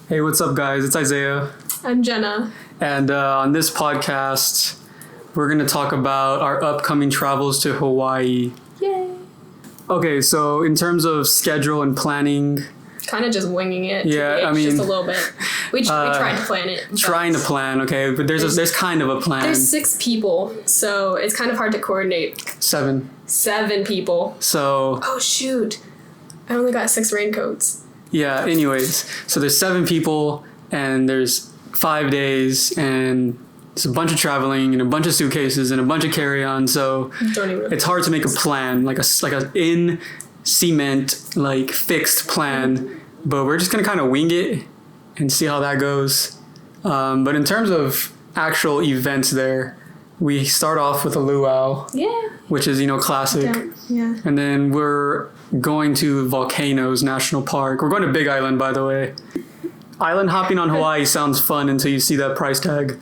Hey, what's up, guys? It's Isaiah. I'm Jenna. And on this podcast, we're going to talk about our upcoming travels to Hawaii. Yay! Okay, so in terms of schedule and planning... Kind of just winging it. Yeah, I mean... Just a little bit. We tried to plan it. Trying to plan, okay, but there's kind of a plan. There's 6 people, so it's kind of hard to coordinate. 7 people. So... Oh, shoot. I only got 6 raincoats. Yeah, anyways. So there's 7 people, and there's 5 days, and it's a bunch of traveling, and a bunch of suitcases, and a bunch of carry-on, so it's hard to make a plan, like a in cement, like, fixed plan, but we're just gonna kind of wing it and see how that goes. But in terms of actual events there, we start off with a luau, which is, classic. Yeah. And then we're going to Volcanoes National Park. We're going to Big Island, by the way. Island hopping on Hawaii sounds fun until you see that price tag.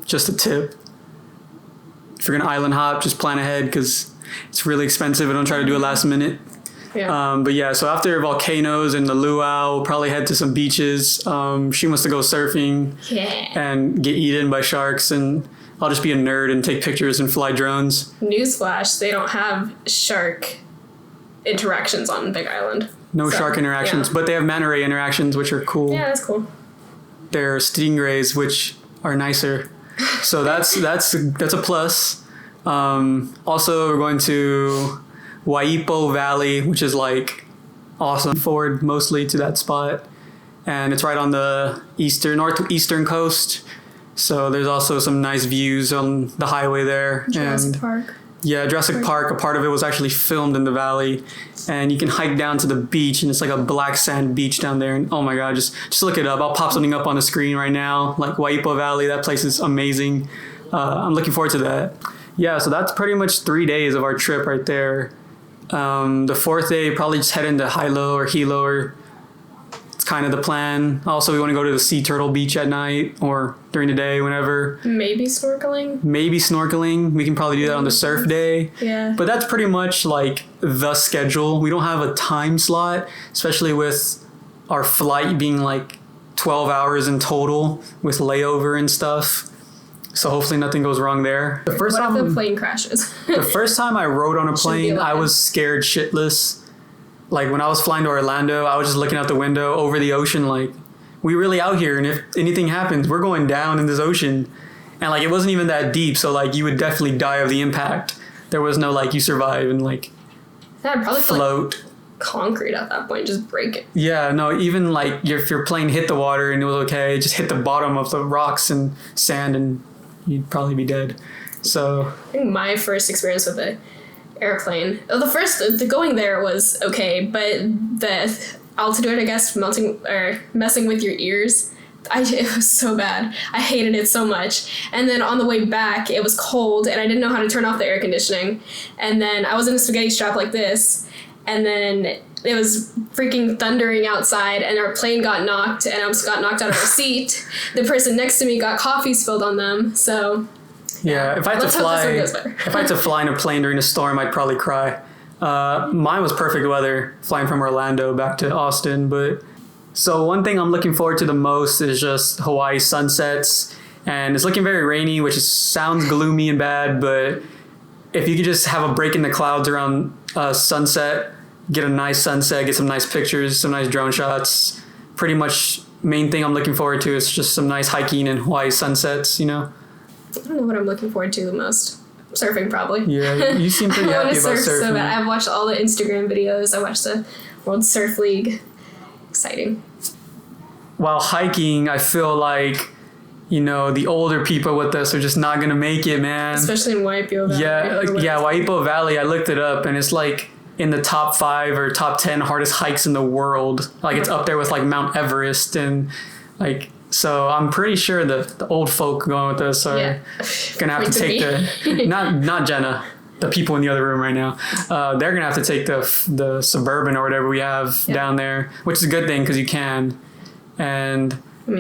Just a tip. If you're going to island hop, just plan ahead because it's really expensive and don't try to do it last minute. Yeah. But yeah, so after Volcanoes and the luau, we'll probably head to some beaches. She wants to go surfing and get eaten by sharks, and I'll just be a nerd and take pictures and fly drones. Newsflash, they don't have shark interactions on Big Island. No shark interactions, but they have manta ray interactions, which are cool. Yeah, that's cool. They're stingrays, which are nicer. So that's a plus. Also, we're going to Waipo Valley, which is like awesome. Forward mostly to that spot, and it's right on the northeastern coast. So there's also some nice views on the highway there. Jurassic Park. Yeah, Jurassic Park. A part of it was actually filmed in the valley, and you can hike down to the beach, and it's like a black sand beach down there. And oh my god, just look it up. I'll pop something up on the screen right now. Like Waipo Valley, that place is amazing. I'm looking forward to that. Yeah, so that's pretty much 3 days of our trip right there. The 4th day, probably just head into Hilo or Hilo, or it's kind of the plan. Also, we want to go to the Sea Turtle Beach at night or during the day, whenever. Maybe snorkeling. We can probably do that on the surf day. Yeah. But that's pretty much like the schedule. We don't have a time slot, especially with our flight being like 12 hours in total with layover and stuff. So hopefully nothing goes wrong there. What if the plane crashes? The first time I rode on a plane, I was scared shitless. Like when I was flying to Orlando, I was just looking out the window over the ocean like, we really out here, and if anything happens, we're going down in this ocean. And like it wasn't even that deep, so like you would definitely die of the impact. There was no like you survive and like probably float. Like concrete at that point, just break it. Yeah, no, even like if your plane hit the water and it was okay, just hit the bottom of the rocks and sand and you'd probably be dead. So I think my first experience with the airplane, the going there was okay, but the altitude, I guess, messing with your ears, it was so bad. I hated it so much. And then on the way back, it was cold, and I didn't know how to turn off the air conditioning. And then I was in a spaghetti strap like this, and then it was freaking thundering outside, and our plane got knocked, and I almost got knocked out of our seat. The person next to me got coffee spilled on them, so... Yeah, if I had to fly in a plane during a storm, I'd probably cry. Mine was perfect weather, flying from Orlando back to Austin. But so one thing I'm looking forward to the most is just Hawaii sunsets, and it's looking very rainy, which sounds gloomy and bad. But if you could just have a break in the clouds around sunset, get a nice sunset, get some nice pictures, some nice drone shots. Pretty much main thing I'm looking forward to is just some nice hiking and Hawaii sunsets. I don't know what I'm looking forward to the most. Surfing, probably. Yeah, you seem pretty happy about surfing. So bad. I've watched all the Instagram videos. I watched the World Surf League. Exciting. While hiking, I feel like, the older people with us are just not going to make it, man. Especially in Waipo Valley. Yeah, Waipo Valley, I looked it up, and it's like in the top 5 or top 10 hardest hikes in the world. Like, it's up there with, like, Mount Everest and, like... So I'm pretty sure the old folk going with us are gonna have to take the not Jenna, the people in the other room right now. They're gonna have to take the Suburban or whatever we have down there, which is a good thing because you can. And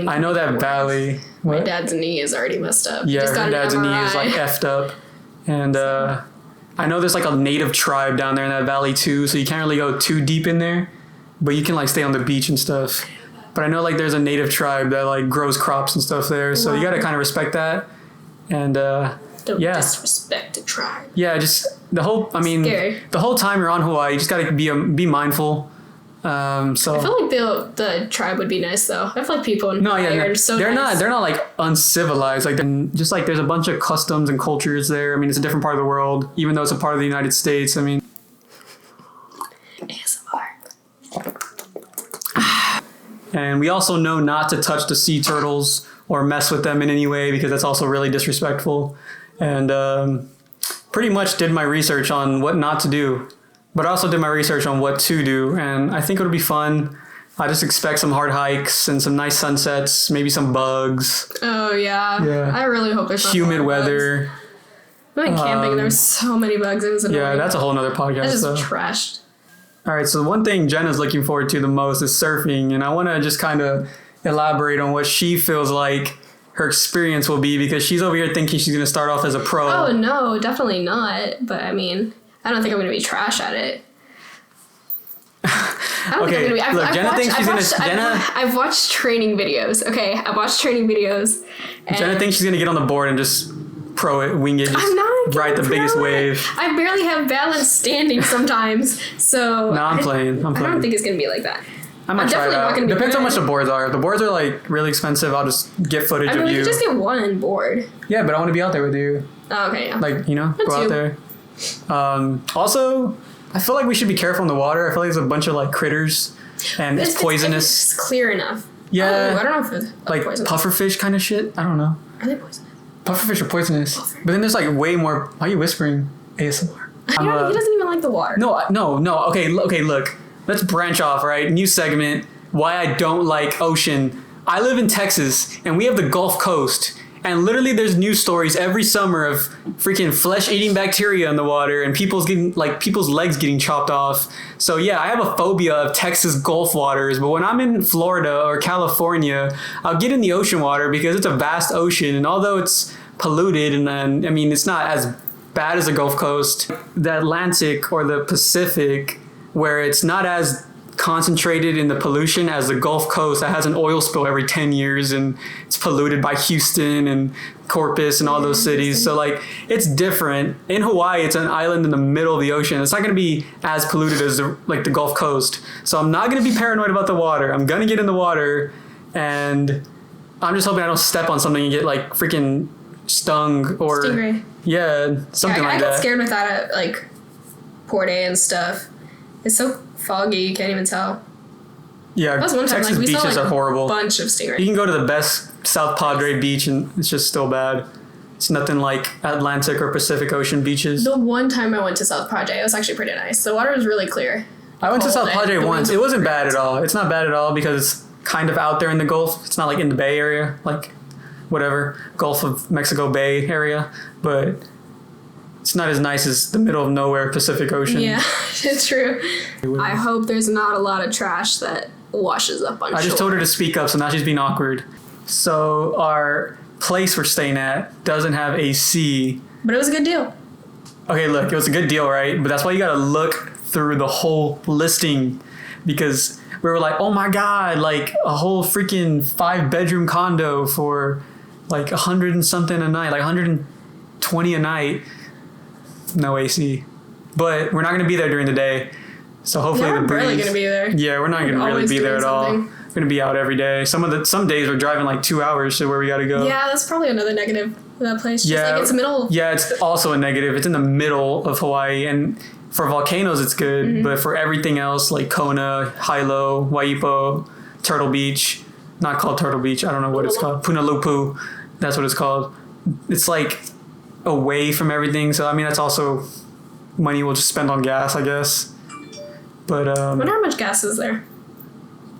I know that valley. My dad's knee is already messed up. Yeah, her dad's knee is like effed up, and I know there's like a native tribe down there in that valley too, so you can't really go too deep in there, but you can like stay on the beach and stuff. but I know like there's a native tribe that like grows crops and stuff there, so you got to kind of respect that. And Don't disrespect the tribe. Yeah, just the whole time you're on Hawaii, you just got to be mindful. So I feel like the tribe would be nice though. I feel like people in Hawaii are so nice. They're not like uncivilized. Like just like there's a bunch of customs and cultures there. I mean, it's a different part of the world, even though it's a part of the United States. I mean, ASMR. And we also know not to touch the sea turtles or mess with them in any way because that's also really disrespectful. And pretty much did my research on what not to do. But I also did my research on what to do, and I think it'll be fun. I just expect some hard hikes and some nice sunsets, maybe some bugs. Oh, yeah. I really hope there's humid weather. We went camping, there were so many bugs. It was annoying. Yeah, that's a whole nother podcast. It's just trashed. All right, so the one thing Jenna's looking forward to the most is surfing, and I want to just kind of elaborate on what she feels like her experience will be, because she's over here thinking she's going to start off as a pro. Oh, no, definitely not. But, I mean, I don't think I'm going to be trash at it. I don't think I'm going to be. Look, Jenna thinks she's going to... I've watched training videos. Okay, I've watched training videos. Jenna thinks she's going to get on the board and just pro it, wing it, just ride the biggest wave. I barely have balance standing sometimes, so... No, I'm playing. I don't think it's going to be like that. I'm going to try it out. Depends how much the boards are. If the boards are like really expensive, I'll just get footage of you. We could just get one board. Yeah, but I want to be out there with you. Oh, okay, yeah. Like, you know, go out there. Also, I feel like we should be careful in the water. I feel like there's a bunch of like critters and it's poisonous. It's clear enough. Yeah. I don't know if it's like poisonous. Pufferfish kind of shit. I don't know. Are they poisonous? Pufferfish are poisonous. But then there's like way more. Why are you whispering ASMR? He doesn't even like the water. No. Okay, look. Let's branch off, right? New segment. Why I don't like ocean. I live in Texas and we have the Gulf Coast. And literally there's news stories every summer of freaking flesh-eating bacteria in the water and people's legs getting chopped off. So yeah, I have a phobia of Texas Gulf waters, but when I'm in Florida or California, I'll get in the ocean water because it's a vast ocean, and although it's polluted and then, I mean, it's not as bad as the Gulf Coast, the Atlantic or the Pacific, where it's not as concentrated in the pollution as the Gulf Coast that has an oil spill every 10 years and it's polluted by Houston and Corpus and all those cities. So like it's different. In Hawaii, it's an island in the middle of the ocean. It's not going to be as polluted as the Gulf Coast. So I'm not going to be paranoid about the water. I'm going to get in the water and I'm just hoping I don't step on something and get like freaking stung or stingray. Yeah, something like that. I get scared with that at like port day and stuff. It's so foggy, you can't even tell. Yeah, Texas beaches are horrible. A bunch of stingrays. You can go to the best South Padre beach and it's just still bad. It's nothing like Atlantic or Pacific Ocean beaches. The one time I went to South Padre, it was actually pretty nice. The water was really clear. I went to South Padre once. It wasn't bad at all. It's not bad at all because it's kind of out there in the Gulf. It's not like in the Bay Area, like whatever, Gulf of Mexico Bay area. But it's not as nice as the middle of nowhere Pacific Ocean. Yeah, it's true. I hope there's not a lot of trash that washes up on shore. I just told her to speak up, so now she's being awkward. So our place we're staying at doesn't have AC. But it was a good deal. Okay, look, it was a good deal, right? But that's why you gotta look through the whole listing, because we were like, oh my God, like a whole freaking 5-bedroom condo for like 100 and something a night, like 120 a night. No AC. But we're not going to be there during the day. So hopefully we're barely going to be there. Yeah, we're not going to really be there at all. We're going to be out every day. Some days we're driving like 2 hours to where we got to go. Yeah, that's probably another negative for that place. Just like it's the middle. Yeah, it's also a negative. It's in the middle of Hawaii, and for volcanoes it's good, but for everything else like Kona, Hilo, Waipo, Turtle Beach, not called Turtle Beach, I don't know what it's called. Punalupu, that's what it's called. It's like away from everything, so I mean that's also money we'll just spend on gas, I guess. But I wonder how much gas is there.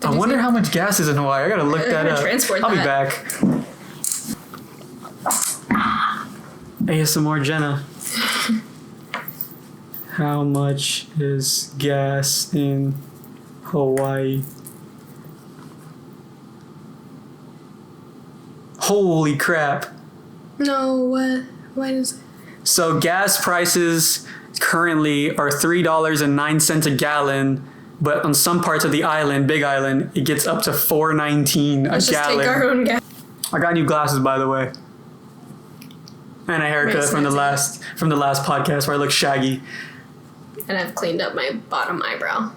I wonder how much gas is in Hawaii. I gotta look that up. I'll be back. ASMR Jenna. How much is gas in Hawaii? Holy crap. No, what? Why does it? So gas prices currently are $3.09 a gallon, but on some parts of the island, Big Island, it gets up to $4.19 Let's a just gallon. take our own gas. I got new glasses, by the way, and a haircut from the last podcast where I look shaggy. And I've cleaned up my bottom eyebrow.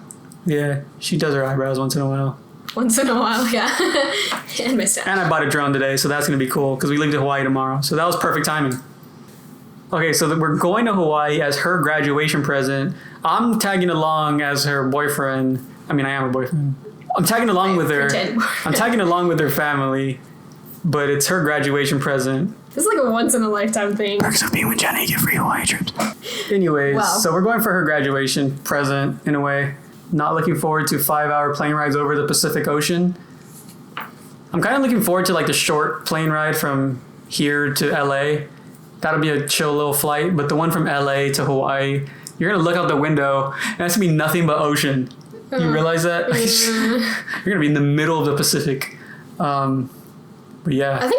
Yeah, she does her eyebrows once in a while. Once in a while, yeah. And my stash. And I bought a drone today, so that's gonna be cool because we leave to Hawaii tomorrow. So that was perfect timing. Okay, so we're going to Hawaii as her graduation present. I'm tagging along as her boyfriend. I mean, I am her boyfriend. I'm tagging along with her. I'm tagging along with her family, but it's her graduation present. This is like a once in a lifetime thing. Perks of being with Jenny, get free Hawaii trips. Anyways, so we're going for her graduation present in a way. Not looking forward to 5-hour plane rides over the Pacific Ocean. I'm kind of looking forward to like the short plane ride from here to LA. That'll be a chill little flight, but the one from LA to Hawaii, you're gonna look out the window and that's gonna be nothing but ocean. You realize that? You're gonna be in the middle of the Pacific. But yeah.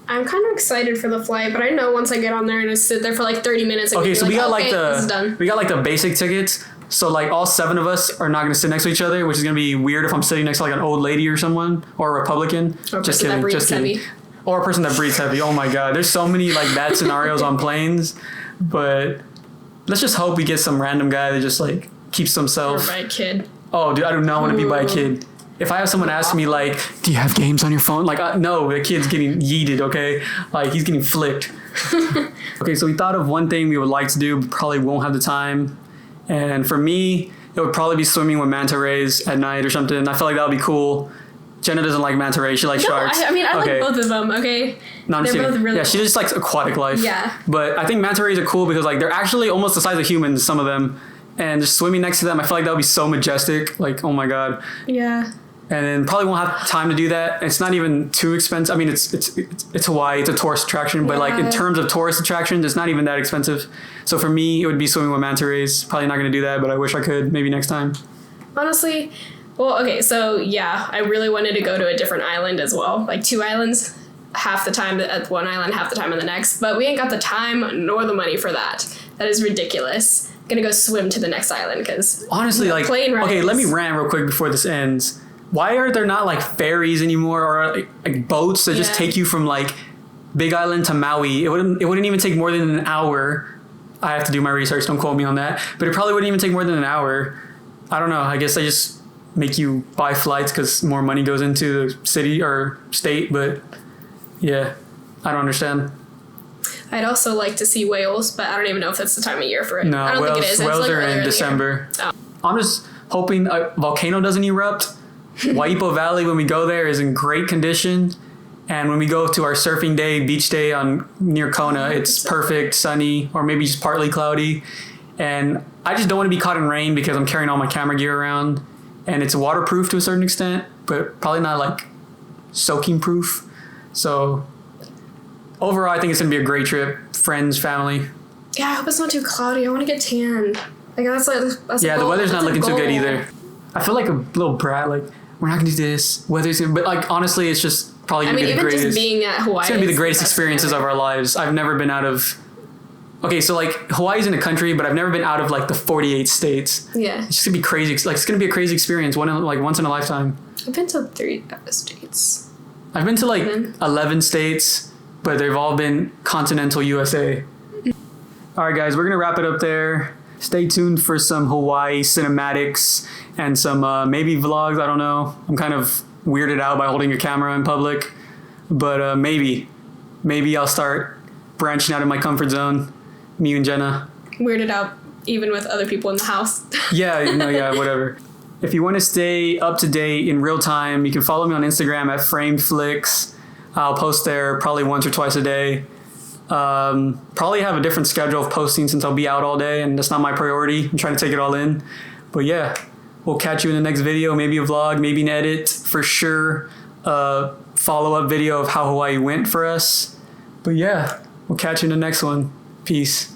I'm kind of excited for the flight, but I know once I get on there and I sit there for like 30 minutes. Okay, so we got this is done. We got like the basic tickets. So like all 7 of us are not gonna sit next to each other, which is gonna be weird if I'm sitting next to like an old lady or someone or a Republican. Or a person that breathes heavy. Or a person that breathes heavy. Oh my God, there's so many like bad scenarios on planes, but let's just hope we get some random guy that just like keeps himself. Or by a kid. Oh, dude, I do not want to be by a kid. If I have someone ask me like, "Do you have games on your phone?" Like, no, the kid's getting yeeted. Okay, like he's getting flicked. Okay, so we thought of one thing we would like to do, but probably won't have the time. And for me, it would probably be swimming with manta rays at night or something. I feel like that would be cool. Jenna doesn't like manta rays. She likes sharks. I mean, I like both of them, okay? No, I'm They're kidding. both really she just likes aquatic life. Yeah. But I think manta rays are cool because like they're actually almost the size of humans, some of them. And just swimming next to them, I feel like that would be so majestic. Like, oh my God. Yeah. And then probably won't have time to do that. It's not even too expensive. I mean, it's Hawaii. It's a tourist attraction, but like in terms of tourist attractions, it's not even that expensive. So for me, it would be swimming with manta rays. Probably not going to do that, but I wish I could. Maybe next time. Honestly, well, okay, so yeah, I really wanted to go to a different island as well. Like 2 islands, half the time at one island, half the time on the next. But we ain't got the time nor the money for that. That is ridiculous. I'm gonna go swim to the next island because honestly, like plane rides. Okay, let me rant real quick before this ends. Why are there not like ferries anymore or like boats that just take you from like Big Island to Maui? It wouldn't even take more than an hour. I have to do my research. Don't quote me on that. But it probably wouldn't even take more than an hour. I don't know. I guess they just make you buy flights because more money goes into the city or state. But yeah, I don't understand. I'd also like to see whales, but I don't even know if that's the time of year for it. No, I don't think it is. Whales like are in December. Oh. I'm just hoping a volcano doesn't erupt. Waipo Valley, when we go there, is in great condition. And when we go to our surfing day, beach day near Kona, it's perfect, sunny, or maybe just partly cloudy. And I just don't want to be caught in rain because I'm carrying all my camera gear around. And it's waterproof to a certain extent, but probably not like soaking proof. So overall, I think it's going to be a great trip. Friends, family. Yeah, I hope it's not too cloudy. I want to get tanned. Like that's the weather's not looking too good either. I feel like a little brat, like, we're not going to do this. But like, honestly, it's just probably going to be the greatest. Just being at Hawaii. It's going to be the greatest experiences of our lives. I've never been out of... Okay, so like, Hawaii's in a country, but I've never been out of like the 48 states. Yeah. It's just going to be crazy. Like, it's going to be a crazy experience, once in a lifetime. I've been to 3 states. I've been to like 11 states, but they've all been continental USA. All right, guys, we're going to wrap it up there. Stay tuned for some Hawaii cinematics and some maybe vlogs. I don't know. I'm kind of weirded out by holding a camera in public, but maybe I'll start branching out of my comfort zone. Me and Jenna. Weirded out even with other people in the house. Yeah, whatever. If you want to stay up to date in real time, you can follow me on Instagram at FramedFlix. I'll post there probably once or twice a day. Probably have a different schedule of posting since I'll be out all day and that's not my priority. I'm trying to take it all in. But yeah, we'll catch you in the next video, maybe a vlog, maybe an edit, for sure. Follow-up video of how Hawaii went for us. But yeah, we'll catch you in the next one. Peace.